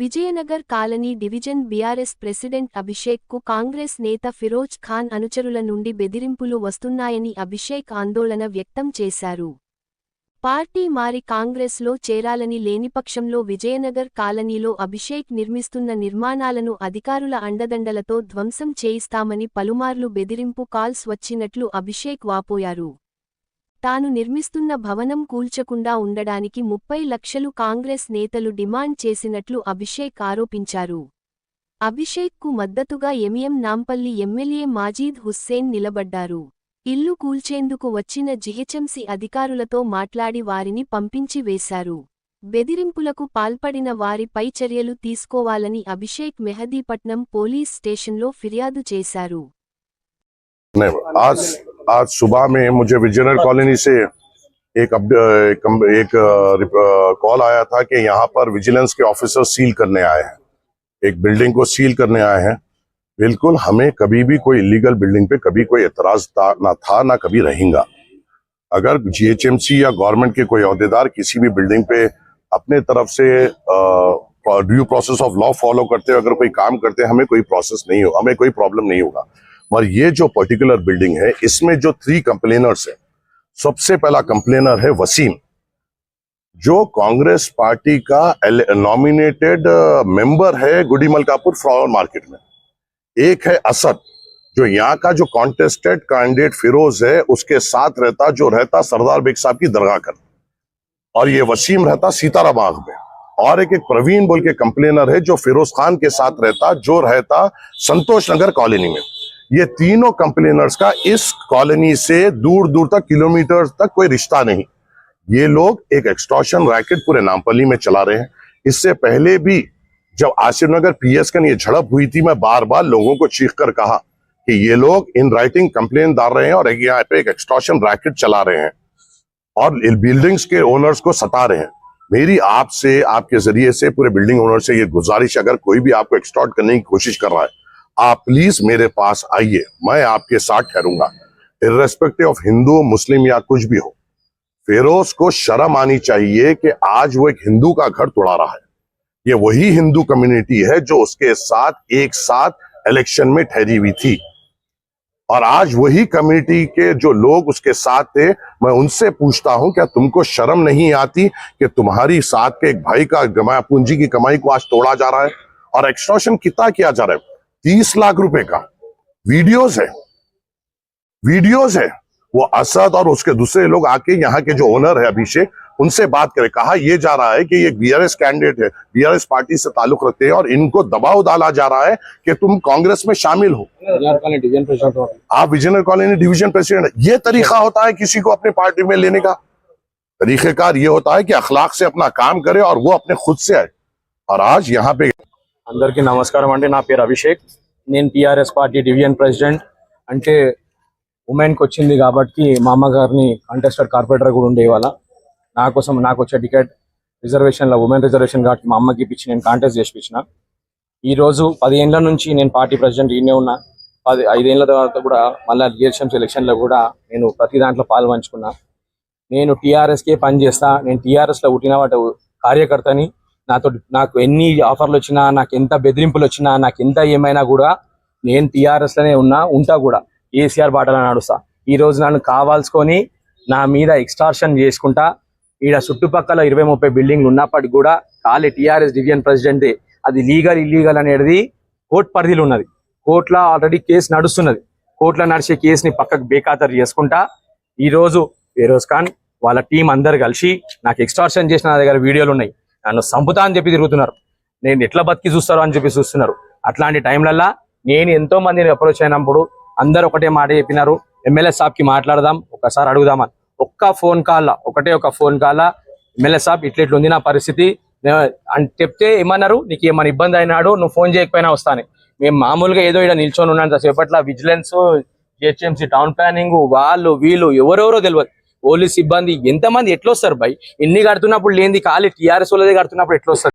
Vijayanagar colony division BRS president Abhishek కు కాంగ్రెస్ నేత ఫిరోజ్ ఖాన్ అనుచరుల నుండి బెదిరింపులు వస్తున్నాయని అభిషేక్ ఆందోళన వ్యక్తం చేశారు. పార్టీ మారి కాంగ్రెస్లో చేరాలని లేనిపక్షంలో విజయనగర్ కాలనీలో అభిషేక్ నిర్మిస్తున్న నిర్మాణాలను అధికారుల అండదండలతో ధ్వంసం చేయిస్తామని పలుమార్లు బెదిరింపు కాల్స్ వచ్చినట్లు అభిషేక్ వాపోయారు. తాను నిర్మిస్తున్న భవనం కూల్చకుండా ఉండడానికి 30 లక్షలు కాంగ్రెస్ నేతలు డిమాండ్ చేసినట్లు అభిషేక్ ఆరోపించారు. అభిషేక్ కు మద్దతుగా ఎంఎం నాంపల్లి ఎమ్మెల్యే మాజీద్ హుస్సేన్ నిలబడ్డారు. ఇల్లు కూల్చేందుకు వచ్చిన జీహెచ్ఎంసీ అధికారులతో మాట్లాడి వారిని పంపించి వేశారు. బెదిరింపులకు పాల్పడిన వారిపై చర్యలు తీసుకోవాలని అభిషేక్ మెహదీపట్నం పోలీస్ स्टेशनలో ఫిర్యాదు చేశారు. आज सुबह में मुझे विजयनगर कॉलोनी से एक कॉल आया था कि यहाँ पर विजिलेंस के ऑफिसर सील करने आए हैं, एक बिल्डिंग को सील करने आए हैं। बिल्कुल हमें कभी भी कोई इलीगल बिल्डिंग पे कभी कोई एतराज ना था ना कभी रहेगा। अगर जीएचएमसी या गवर्नमेंट के कोई अहदेदार किसी भी बिल्डिंग पे अपने तरफ से due process of law follow करते अगर कोई काम करते हमें कोई प्रोसेस नहीं होगा, हमें कोई प्रॉब्लम नहीं होगा। और ये जो पर्टिकुलर बिल्डिंग है इसमें जो 3 कंप्लेनर्स है, सबसे पहला कंप्लेनर है वसीम, जो कांग्रेस पार्टी का नॉमिनेटेड मेंबर है गुडी मलकापुर फ्लावर मार्केट में। एक है असद, जो यहाँ का जो कॉन्टेस्टेड कैंडिडेट फिरोज है उसके साथ रहता, जो रहता सरदार बेग साहब की दरगाह कर, और ये वसीम रहता सीतारा बाग में। और एक प्रवीण बोल के कंप्लेनर है जो फिरोज खान के साथ रहता, जो रहता संतोष नगर कॉलोनी में। ये तीनों कंप्लेनर्स का इस कॉलोनी से दूर दूर तक किलोमीटर तक कोई रिश्ता नहीं। ये लोग एक एक्सटॉर्शन रैकेट पूरे नामपल्ली में चला रहे हैं। इससे पहले भी जब आसिफ नगर पीएस का ये झड़प हुई थी, मैं बार बार लोगों को चीख कर कहा कि ये लोग इन राइटिंग कंप्लेन डाल रहे हैं और यहाँ पे एक एक्सटॉर्शन रैकेट चला रहे हैं और बिल्डिंग्स के ओनर्स को सता रहे हैं। मेरी आपसे, आपके जरिए से पूरे बिल्डिंग ओनर से ये गुजारिश, अगर कोई भी आपको एक्सटॉर्ट करने की कोशिश कर रहा है, आप प्लीज मेरे पास आइए, मैं आपके साथ ठहरूंगा, इर्रेस्पेक्टिव ऑफ हिंदू मुस्लिम या कुछ भी हो। फिरोज को शर्म आनी चाहिए कि आज वो एक हिंदू का घर तोड़ा रहा है। ये वही हिंदू कम्युनिटी है जो उसके साथ एक साथ इलेक्शन में ठहरी हुई थी, और आज वही कम्युनिटी के जो लोग उसके साथ थे, मैं उनसे पूछता हूं क्या तुमको शर्म नहीं आती कि तुम्हारी साथ के एक भाई का पूंजी की कमाई को आज तोड़ा जा रहा है, और एक्सटॉर्शन कितना किया जा रहा है? 30 लाख रुपए का वीडियोस है। वो असद और उसके दूसरे लोग आके यहाँ के जो ओनर है अभिषेक, उनसे बात करे, कहा यह जा रहा है कि ये बीआरएस कैंडिडेट है, बीआरएस पार्टी से ताल्लुक रखते हैं, और इनको दबाव डाला जा रहा है कि तुम कांग्रेस में शामिल हो। आप विजयनगर कॉलोनी डिवीजन प्रेसिडेंट। ये तरीका होता है किसी को अपने पार्टी में लेने का? तरीकेकार ये होता है कि अखलाक से अपना काम करे और वो अपने खुद से आए। और आज यहाँ पे అందరికీ నమస్కారం అండి. నా పేరు అభిషేక్. నేను టీఆర్ఎస్ పార్టీ డివిజన్ ప్రెసిడెంట్. అంటే ఉమెన్కి వచ్చింది కాబట్టి మా అమ్మగారిని కంటెస్టెడ్ కార్పొరేటర్ కూడా ఉండే ఇవాళ నాకు వచ్చే టికెట్ రిజర్వేషన్లో ఉమెన్ రిజర్వేషన్ కాబట్టి మా అమ్మకి ఇప్పించి నేను కాంటెస్ట్ చేసిపించిన. ఈరోజు 10 ఏళ్ళ నుంచి నేను పార్టీ ప్రెసిడెంట్ ఈయనే ఉన్నా. 5 ఏళ్ళ తర్వాత కూడా మళ్ళీ జిహెచ్ఎంసీ ఎలక్షన్లో కూడా నేను ప్రతి దాంట్లో పాల్పంచుకున్నా. నేను టీఆర్ఎస్కే పనిచేస్తా. నేను టీఆర్ఎస్లో పుట్టిన వాటి కార్యకర్తని. నాకు ఎన్ని ఆఫర్లు వచ్చినా, నాకు ఎంత బెదిరింపులు వచ్చినా, నాకు ఎంత ఏమైనా కూడా నేను టీఆర్ఎస్లోనే ఉంటా కూడా. కేసీఆర్ బాటలో నడుస్తా. ఈరోజు నన్ను కావాల్సుకొని నా మీద ఎక్స్టార్షన్ చేసుకుంటా. ఈడ చుట్టుపక్కల 20-30 బిల్డింగ్లు ఉన్నప్పటికీ కూడా ఖాళీ టీఆర్ఎస్ డివిజన్ ప్రెసిడెంటే. అది లీగల్ ఇల్లీగల్ అనేది కోర్టు పరిధిలో ఉన్నది. కోర్టులో ఆల్రెడీ కేసు నడుస్తున్నది. కోర్టులో నడిచే కేసుని పక్కకు బేఖాతరు చేసుకుంటా ఈరోజు ఫిరోజ్ ఖాన్ వాళ్ళ టీం అందరు కలిసి నాకు ఎక్స్టార్షన్ చేసిన నా దగ్గర వీడియోలు ఉన్నాయి. నన్ను సంపుతా అని చెప్పి తిరుగుతున్నారు. నేను ఎట్లా బతికి చూస్తారో అని చెప్పి చూస్తున్నారు. అట్లాంటి టైంలల్లా నేను ఎంతో మందిని అప్రోచ్ అయినప్పుడు అందరు ఒకటే మాట చెప్పినారు, ఎమ్మెల్యే సాబ్కి మాట్లాడదాం, ఒకసారి అడుగుదామని. ఒక ఫోన్ కాల్ ఎమ్మెల్యే సాబ్ ఇట్లెట్లుంది నా పరిస్థితి అని చెప్తే ఏమన్నారు, నీకు ఏమైనా ఇబ్బంది అయినాడు నువ్వు ఫోన్ చేయకపోయినా వస్తాను. మేము మామూలుగా ఏదో ఇక్కడ నిల్చొని ఉన్నాను సేపట్ల. విజిలెన్స్, జిహెచ్ఎంసీ, టౌన్ ప్లానింగ్, వాళ్ళు వీళ్ళు ఎవరెవరో తెలియదు, పోలీస్ సిబ్బంది ఎంతమంది ఎట్లొస్తారు బై? ఎన్ని కడుతున్నప్పుడు లేనిది ఖాళీ టీఆర్ఎస్ వాళ్ళదే కడుతున్నప్పుడు ఎట్లొస్తారు?